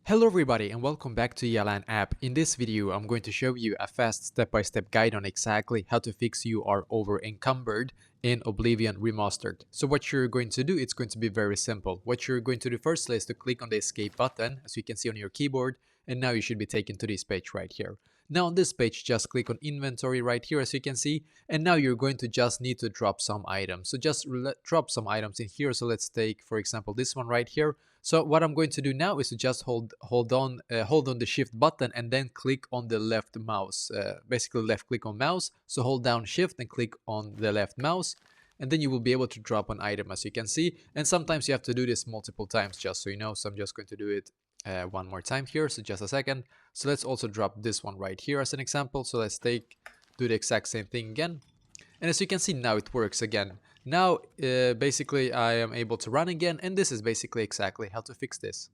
Hello everybody and welcome back to Yalan app. In this video, I'm going to show you a fast step-by-step guide on exactly how to fix you are over-encumbered in Oblivion Remastered. So what you're going to do, it's going to be very simple. What you're going to do firstly is to click on the escape button, as you can see on your keyboard, and now you should be taken to this page right here. Now on this page, just click on inventory right here as you can see, and now you're going to just need to drop some items. So just drop some items in here. So let's take, for example, this one right here. So what I'm going to do now is to just hold on the shift button and then click on the left mouse. Basically left click on mouse. So hold down shift and click on the left mouse. And then you will be able to drop an item as you can see. And sometimes you have to do this multiple times just so you know. So I'm just going to do it one more time here. So just a second. So let's also drop this one right here as an example. So let's do the exact same thing again. And as you can see now it works again. Now basically I am able to run again, and this is basically exactly how to fix this.